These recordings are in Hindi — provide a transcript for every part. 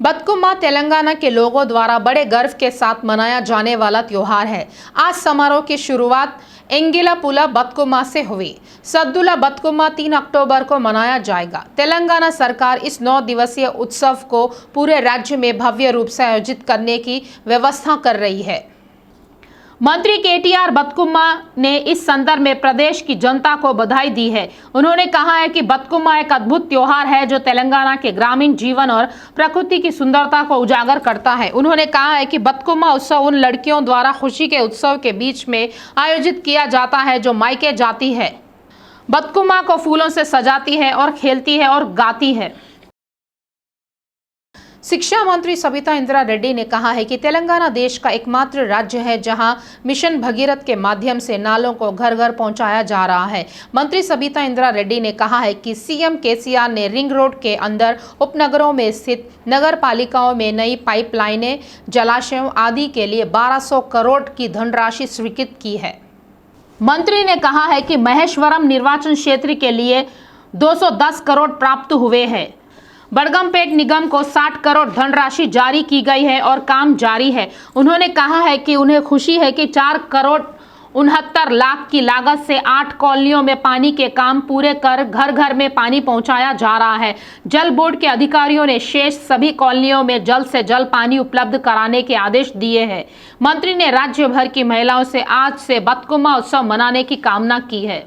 बतुकम्मा तेलंगाना के लोगों द्वारा बड़े गर्व के साथ मनाया जाने वाला त्योहार है। आज समारोह की शुरुआत एंगिला पुला बतुकम्मा से हुई। सद्दुला बतुकम्मा 3 अक्टूबर को मनाया जाएगा। तेलंगाना सरकार इस 9 दिवसीय उत्सव को पूरे राज्य में भव्य रूप से आयोजित करने की व्यवस्था कर रही है। मंत्री केटीआर बतुकम्मा ने इस संदर्भ में प्रदेश की जनता को बधाई दी है। उन्होंने कहा है कि बतुकम्मा एक अद्भुत त्योहार है जो तेलंगाना के ग्रामीण जीवन और प्रकृति की सुंदरता को उजागर करता है। उन्होंने कहा है कि बतुकम्मा उत्सव उन लड़कियों द्वारा खुशी के उत्सव के बीच में आयोजित किया जाता है जो मायके जाती है, बतुकम्मा को फूलों से सजाती है और खेलती है और गाती है। शिक्षा मंत्री सविता इंदिरा रेड्डी ने कहा है कि तेलंगाना देश का एकमात्र राज्य है जहां मिशन भगीरथ के माध्यम से नालों को घर घर पहुंचाया जा रहा है। मंत्री सविता इंदिरा रेड्डी ने कहा है कि सीएम केसीआर ने रिंग रोड के अंदर उपनगरों में स्थित नगर पालिकाओं में नई पाइपलाइनें, जलाशयों आदि के लिए 1200 करोड़ की धनराशि स्वीकृत की है। मंत्री ने कहा है कि महेश्वरम निर्वाचन क्षेत्र के लिए 210 करोड़ प्राप्त हुए हैं। बड़गमपेट निगम को 60 करोड़ धनराशि जारी की गई है और काम जारी है। उन्होंने कहा है कि उन्हें खुशी है कि 4 करोड़ 69 लाख की लागत से 8 कॉलोनियों में पानी के काम पूरे कर घर घर में पानी पहुंचाया जा रहा है। जल बोर्ड के अधिकारियों ने शेष सभी कॉलोनियों में जल्द से जल्द पानी उपलब्ध कराने के आदेश दिए हैं। मंत्री ने राज्य भर की महिलाओं से आज से बतुकम्मा उत्सव मनाने की कामना की है।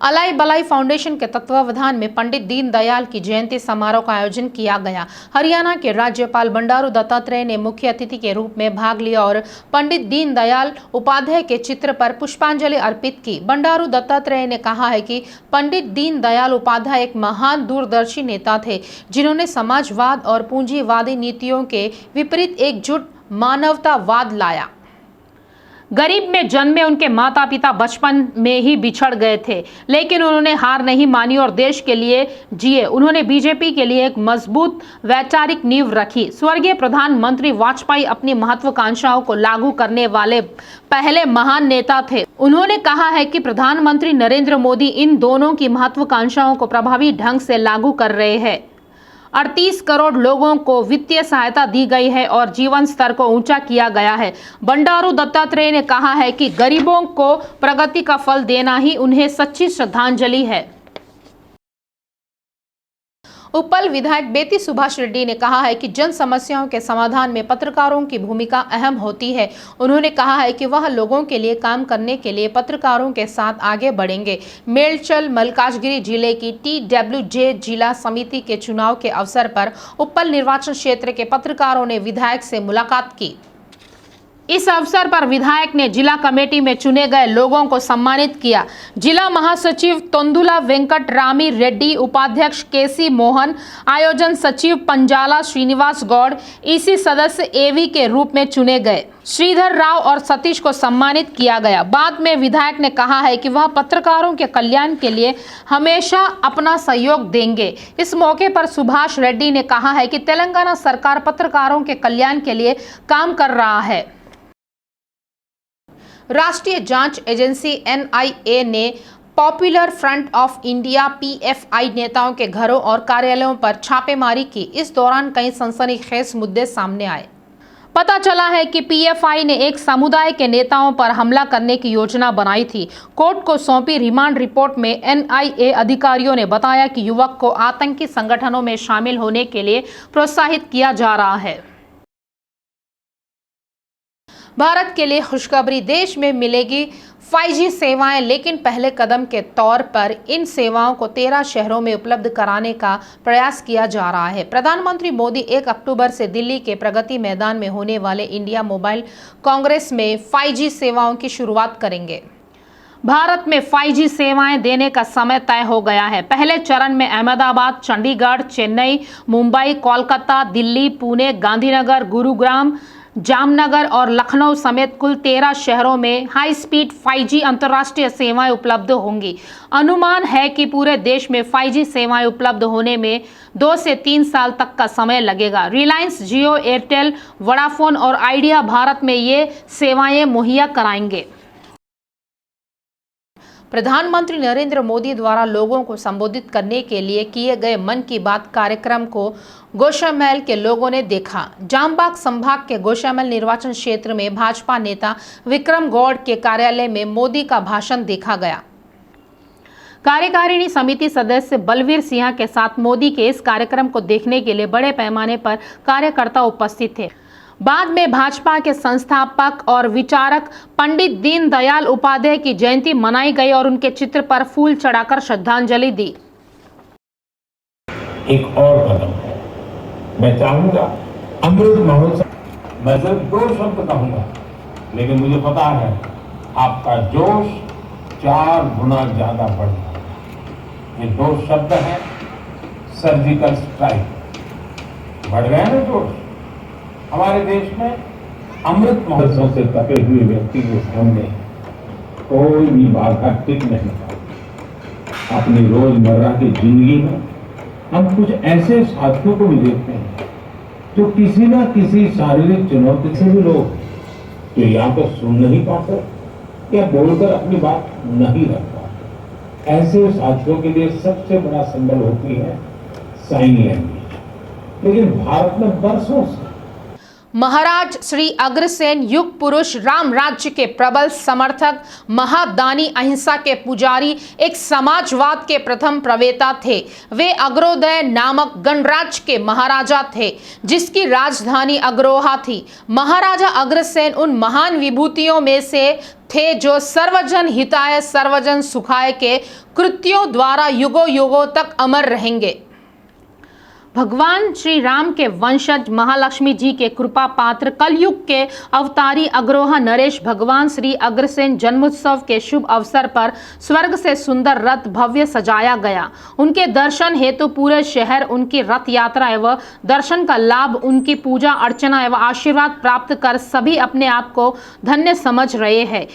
अलाई बलाई फाउंडेशन के तत्वावधान में पंडित दीनदयाल की जयंती समारोह का आयोजन किया गया। हरियाणा के राज्यपाल बंडारू दत्तात्रेय ने मुख्य अतिथि के रूप में भाग लिया और पंडित दीनदयाल उपाध्याय के चित्र पर पुष्पांजलि अर्पित की। बंडारू दत्तात्रेय ने कहा है कि पंडित दीनदयाल उपाध्याय एक महान दूरदर्शी नेता थे जिन्होंने समाजवाद और पूंजीवादी नीतियों के विपरीत एकजुट मानवतावाद लाया। गरीब में जन्मे उनके माता पिता बचपन में ही बिछड़ गए थे, लेकिन उन्होंने हार नहीं मानी और देश के लिए जिए। उन्होंने बीजेपी के लिए एक मजबूत वैचारिक नींव रखी। स्वर्गीय प्रधानमंत्री वाजपेयी अपनी महत्वाकांक्षाओं को लागू करने वाले पहले महान नेता थे। उन्होंने कहा है कि प्रधानमंत्री नरेंद्र मोदी इन दोनों की महत्वाकांक्षाओं को प्रभावी ढंग से लागू कर रहे हैं। 38 करोड़ लोगों को वित्तीय सहायता दी गई है और जीवन स्तर को ऊंचा किया गया है। बंडारू दत्तात्रेय ने कहा है कि गरीबों को प्रगति का फल देना ही उन्हें सच्ची श्रद्धांजलि है। उप्पल विधायक बेती सुभाष रेड्डी ने कहा है कि जन समस्याओं के समाधान में पत्रकारों की भूमिका अहम होती है। उन्होंने कहा है कि वह लोगों के लिए काम करने के लिए पत्रकारों के साथ आगे बढ़ेंगे। मेलचल मल्काजगिरी जिले की TWJ जिला समिति के चुनाव के अवसर पर उप्पल निर्वाचन क्षेत्र के पत्रकारों ने विधायक से मुलाकात की। इस अवसर पर विधायक ने जिला कमेटी में चुने गए लोगों को सम्मानित किया। जिला महासचिव तोंदुला वेंकट रामी रेड्डी, उपाध्यक्ष केसी मोहन, आयोजन सचिव पंजाला श्रीनिवास गौड़, EC सदस्य AV के रूप में चुने गए। श्रीधर राव और सतीश को सम्मानित किया गया। बाद में विधायक ने कहा है कि वह पत्रकारों के कल्याण के लिए हमेशा अपना सहयोग देंगे। इस मौके पर सुभाष रेड्डी ने कहा है कि तेलंगाना सरकार पत्रकारों के कल्याण के लिए काम कर रहा है। राष्ट्रीय जांच एजेंसी NIA ने popular front of India PFI नेताओं के घरों और कार्यालयों पर छापेमारी की। इस दौरान कई सनसनीखेज मुद्दे सामने आए। पता चला है कि PFI ने एक समुदाय के नेताओं पर हमला करने की योजना बनाई थी। कोर्ट को सौंपी रिमांड रिपोर्ट में NIA अधिकारियों ने बताया कि युवक को आतंकी संगठनों में शामिल होने के लिए प्रोत्साहित किया जा रहा है। भारत के लिए खुशखबरी, देश में मिलेगी 5G सेवाएं, लेकिन पहले कदम के तौर पर इन सेवाओं को 13 शहरों में उपलब्ध कराने का प्रयास किया जा रहा है। प्रधानमंत्री मोदी 1 अक्टूबर से दिल्ली के प्रगति मैदान में होने वाले इंडिया मोबाइल कांग्रेस में 5G सेवाओं की शुरुआत करेंगे। भारत में 5G सेवाएं देने का समय तय हो गया है। पहले चरण में अहमदाबाद, चंडीगढ़, चेन्नई, मुंबई, कोलकाता, दिल्ली, पुणे, गांधीनगर, गुरुग्राम, जामनगर और लखनऊ समेत कुल 13 शहरों में हाई स्पीड 5G अंतर्राष्ट्रीय सेवाएं उपलब्ध होंगी। अनुमान है कि पूरे देश में 5G सेवाएं उपलब्ध होने में 2 से 3 साल तक का समय लगेगा। रिलायंस, जियो, एयरटेल, वोडाफोन और आइडिया भारत में ये सेवाएं मुहैया कराएंगे। प्रधानमंत्री नरेंद्र मोदी द्वारा लोगों को संबोधित करने के लिए किए गए मन की बात कार्यक्रम को गोशामैल के लोगों ने देखा। जामबाग संभाग के गोशामैल निर्वाचन क्षेत्र में भाजपा नेता विक्रम गौड़ के कार्यालय में मोदी का भाषण देखा गया। कार्यकारिणी समिति सदस्य बलवीर सिंह के साथ मोदी के इस कार्यक्रम को देखने के लिए बड़े पैमाने पर कार्यकर्ता उपस्थित थे। बाद में भाजपा के संस्थापक और विचारक पंडित दीनदयाल उपाध्याय की जयंती मनाई गई और उनके चित्र पर फूल चढ़ाकर श्रद्धांजलि दी। एक और कदम है, मैं चाहूंगा अमृत महोत्सव, मैं सिर्फ 2 शब्द कहूंगा, लेकिन मुझे पता है आपका जोश 4 गुना ज्यादा बढ़ जाएगा। ये 2 शब्द हैं, सर्जिकल स्ट्राइक। बढ़ गया ना जोश। हमारे देश में अमृत महोत्सव से तपे हुए व्यक्ति के सामने कोई भी बाधा टिक नहीं पाती। अपनी रोजमर्रा की जिंदगी में हम कुछ ऐसे साथियों को भी देखते हैं जो किसी न किसी शारीरिक चुनौती से भी लोग जो या तो सुन नहीं पाते या बोलकर अपनी बात नहीं रख पाते। ऐसे साथियों के लिए सबसे बड़ा संबल होती है साइन लैंग्वेज। लेकिन भारत में बरसों से महाराज श्री अग्रसेन युग पुरुष राम राज्य के प्रबल समर्थक, महादानी, अहिंसा के पुजारी, एक समाजवाद के प्रथम प्रवेता थे। वे अग्रोदय नामक गणराज्य के महाराजा थे जिसकी राजधानी अग्रोहा थी। महाराजा अग्रसेन उन महान विभूतियों में से थे जो सर्वजन हिताय सर्वजन सुखाय के कृत्यों द्वारा युगों युगों तक अमर रहेंगे। भगवान श्री राम के वंशज महालक्ष्मी जी के कृपा पात्र कलयुग के अवतारी अग्रोहा नरेश भगवान श्री अग्रसेन जन्मोत्सव के शुभ अवसर पर स्वर्ग से सुंदर रथ भव्य सजाया गया। उनके दर्शन हेतु पूरे शहर उनकी रथ यात्रा एवं दर्शन का लाभ, उनकी पूजा अर्चना एवं आशीर्वाद प्राप्त कर सभी अपने आप को धन्य समझ रहे हैं।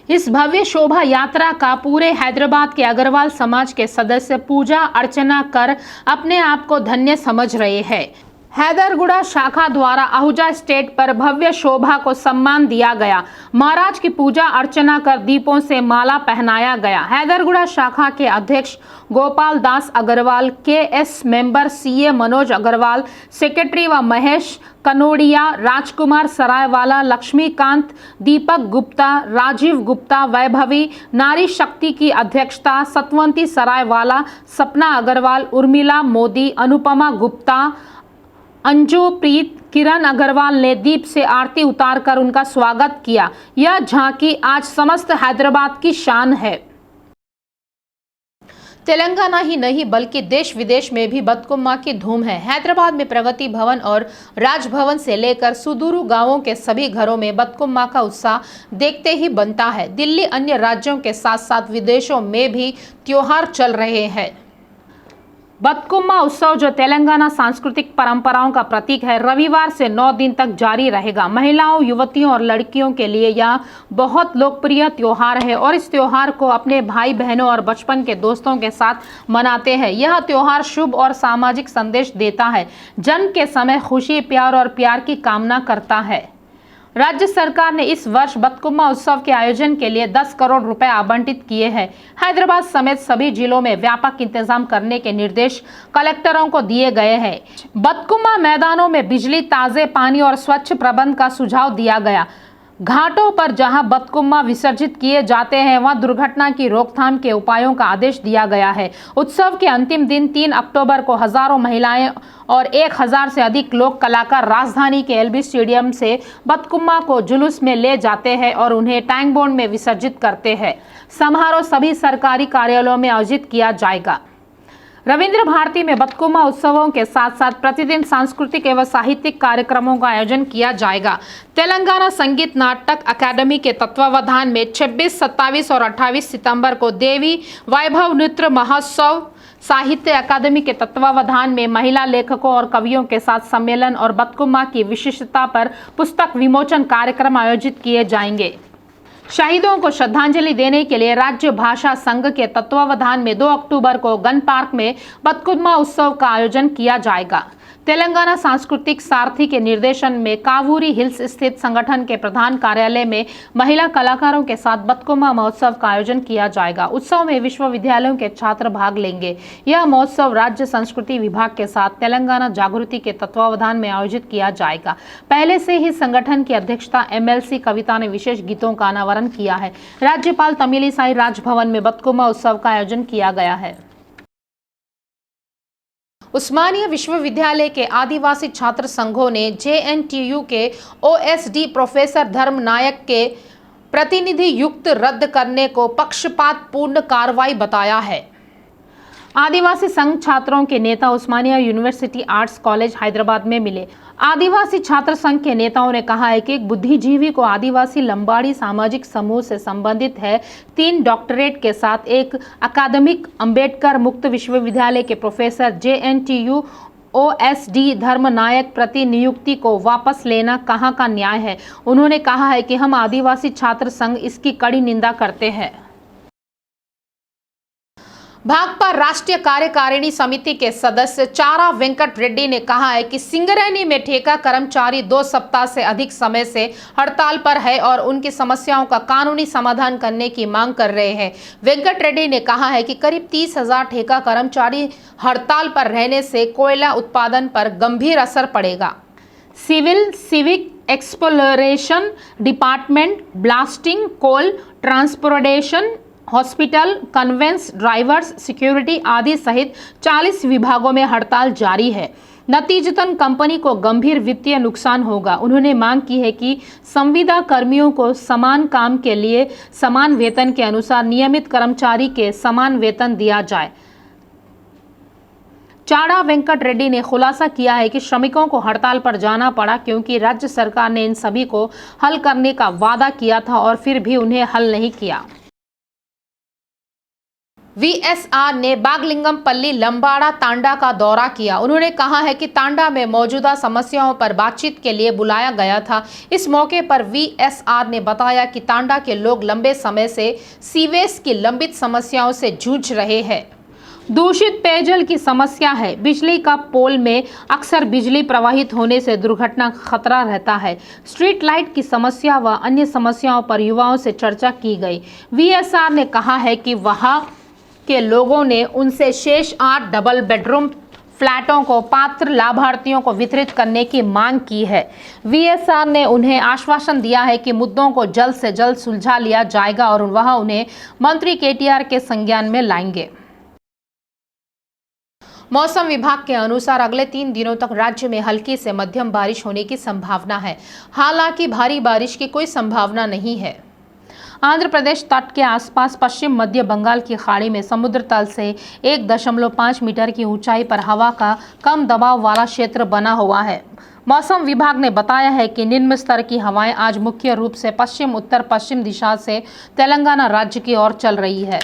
इस भव्य शोभा यात्रा का पूरे हैदराबाद के अग्रवाल समाज के सदस्य पूजा अर्चना कर अपने आप को धन्य समझ रहे हैं। हैदरगुड़ा शाखा द्वारा आहूजा स्टेट पर भव्य शोभा को सम्मान दिया गया। महाराज की पूजा अर्चना कर दीपों से माला पहनाया गया। हैदरगुड़ा शाखा के अध्यक्ष Gopal Das Agarwal, KS member CA Manoj Agarwal, secretary व महेश कनोडिया, राजकुमार सरायवाला, लक्ष्मीकांत, दीपक गुप्ता, राजीव गुप्ता, वैभवी, नारी शक्ति की अध्यक्षता सतवंती सरायवाला, सपना अग्रवाल, उर्मिला मोदी, अनुपमा गुप्ता, अंजू प्रीत, किरण अग्रवाल ने दीप से आरती उतारकर उनका स्वागत किया। यह झांकी आज समस्त हैदराबाद की शान है। तेलंगाना ही नहीं बल्कि देश विदेश में भी बतकुम्मा की धूम है। हैदराबाद में प्रगति भवन और राजभवन से लेकर सुदूर गांवों के सभी घरों में बतकुम्मा का उत्साह देखते ही बनता है। दिल्ली, अन्य राज्यों के साथ साथ विदेशों में भी त्योहार चल रहे हैं। बतकुम्मा उत्सव जो तेलंगाना सांस्कृतिक परंपराओं का प्रतीक है, रविवार से 9 दिन तक जारी रहेगा। महिलाओं, युवतियों और लड़कियों के लिए यह बहुत लोकप्रिय त्योहार है और इस त्योहार को अपने भाई बहनों और बचपन के दोस्तों के साथ मनाते हैं। यह त्योहार शुभ और सामाजिक संदेश देता है, जन्म के समय खुशी, प्यार और प्यार की कामना करता है। राज्य सरकार ने इस वर्ष बतकुम्मा उत्सव के आयोजन के लिए 10 करोड़ रुपए आवंटित किए हैं। हैदराबाद समेत सभी जिलों में व्यापक इंतजाम करने के निर्देश कलेक्टरों को दिए गए हैं। बतकुम्मा मैदानों में बिजली, ताजे पानी और स्वच्छ प्रबंध का सुझाव दिया गया। घाटों पर जहां बतकुम्मा विसर्जित किए जाते हैं वहां दुर्घटना की रोकथाम के उपायों का आदेश दिया गया है। उत्सव के अंतिम दिन 3 अक्टूबर को हजारों महिलाएं और 1000 से अधिक लोक कलाकार राजधानी के LB स्टेडियम से बतकुम्मा को जुलूस में ले जाते हैं और उन्हें टैंक बॉन्ड में विसर्जित करते हैं। समारोह सभी सरकारी कार्यालयों में आयोजित किया जाएगा। रविंद्र भारती में बतकुम्मा उत्सवों के साथ साथ प्रतिदिन सांस्कृतिक एवं साहित्यिक कार्यक्रमों का आयोजन किया जाएगा। तेलंगाना संगीत नाटक अकादमी के तत्वावधान में 26, 27 और 28 सितंबर को देवी वैभव नृत्य महोत्सव, साहित्य अकादमी के तत्वावधान में महिला लेखकों और कवियों के साथ सम्मेलन और बतकुम्मा की विशिष्टता पर पुस्तक विमोचन कार्यक्रम आयोजित किए जाएंगे। शहीदों को श्रद्धांजलि देने के लिए राज्य भाषा संघ के तत्वावधान में 2 अक्टूबर को गन पार्क में बतकुम्मा उत्सव का आयोजन किया जाएगा। तेलंगाना सांस्कृतिक सारथी के निर्देशन में कावूरी हिल्स स्थित संगठन के प्रधान कार्यालय में महिला कलाकारों के साथ बतकुमा महोत्सव का आयोजन किया जाएगा। उत्सव में विश्वविद्यालयों के छात्र भाग लेंगे। यह महोत्सव राज्य संस्कृति विभाग के साथ तेलंगाना जागृति के तत्वावधान में आयोजित किया जाएगा। पहले से ही संगठन की अध्यक्षता MLC कविता ने विशेष गीतों का अनावरण किया है। राज्यपाल तमिलिसाई राजभवन में बतकुमा उत्सव का आयोजन किया गया है। उस्मानिया विश्वविद्यालय के आदिवासी छात्र संघों ने JNTU के OSD प्रोफेसर धर्म नायक के प्रतिनिधि युक्त रद्द करने को पक्षपातपूर्ण कार्रवाई बताया है। आदिवासी संघ छात्रों के नेता उस्मानिया यूनिवर्सिटी आर्ट्स कॉलेज हैदराबाद में मिले। आदिवासी छात्र संघ के नेताओं ने कहा है कि एक बुद्धिजीवी को आदिवासी लंबाड़ी सामाजिक समूह से संबंधित है। 3 डॉक्टरेट के साथ एक अकादमिक अंबेडकर मुक्त विश्वविद्यालय के प्रोफेसर JNTU OSD धर्म नायक प्रतिनियुक्ति को वापस लेना कहाँ का न्याय है। उन्होंने कहा है कि हम आदिवासी छात्र संघ इसकी कड़ी निंदा करते हैं। भाकपा राष्ट्रीय कार्यकारिणी समिति के सदस्य चारा वेंकट रेड्डी ने कहा है कि सिंगरैनी में ठेका कर्मचारी 2 सप्ताह से अधिक समय से हड़ताल पर है और उनकी समस्याओं का कानूनी समाधान करने की मांग कर रहे हैं। वेंकट रेड्डी ने कहा है कि करीब 30,000 ठेका कर्मचारी हड़ताल पर रहने से कोयला उत्पादन पर गंभीर असर पड़ेगा। Civil civic exploration department, blasting, coal transportation, hospital, conveyance, drivers, security आदि सहित 40 विभागों में हड़ताल जारी है। नतीजतन कंपनी को गंभीर वित्तीय नुकसान होगा। उन्होंने मांग की है कि संविदा कर्मियों को समान काम के लिए समान वेतन के अनुसार नियमित कर्मचारी के समान वेतन दिया जाए। चाड़ा वेंकट रेड्डी ने खुलासा किया है कि श्रमिकों को हड़ताल पर जाना पड़ा क्योंकि राज्य सरकार ने इन सभी को हल करने का वादा किया था और फिर भी उन्हें हल नहीं किया। VSR ने बागलिंगमपल्ली लंबाड़ा तांडा का दौरा किया। उन्होंने कहा है कि तांडा में मौजूदा समस्याओं पर बातचीत के लिए बुलाया गया था। इस मौके पर VSR ने बताया कि तांडा के लोग लंबे समय से सीवेज की लंबित समस्याओं से जूझ रहे हैं। दूषित पेयजल की समस्या है। बिजली का पोल में अक्सर बिजली प्रवाहित होने से दुर्घटना का खतरा रहता है। स्ट्रीट लाइट की समस्या व अन्य समस्याओं पर युवाओं से चर्चा की गई। VSR ने कहा है कि वहां के लोगों ने उनसे शेष 8 डबल बेडरूम फ्लैटों को पात्र लाभार्थियों को वितरित करने की मांग की है। VSR ने उन्हें आश्वासन दिया है कि मुद्दों को जल्द से जल्द सुलझा लिया जाएगा और वह उन्हें मंत्री KTR के संज्ञान में लाएंगे। मौसम विभाग के अनुसार अगले 3 दिनों तक राज्य में हल्की से मध्यम बारिश होने की संभावना है। हालांकि भारी बारिश की कोई संभावना नहीं है। आंध्र प्रदेश तट के आसपास पश्चिम मध्य बंगाल की खाड़ी में समुद्र तल से 1.5 मीटर की ऊंचाई पर हवा का कम दबाव वाला क्षेत्र बना हुआ है। मौसम विभाग ने बताया है कि निम्न स्तर की हवाएं आज मुख्य रूप से पश्चिम उत्तर पश्चिम दिशा से तेलंगाना राज्य की ओर चल रही है।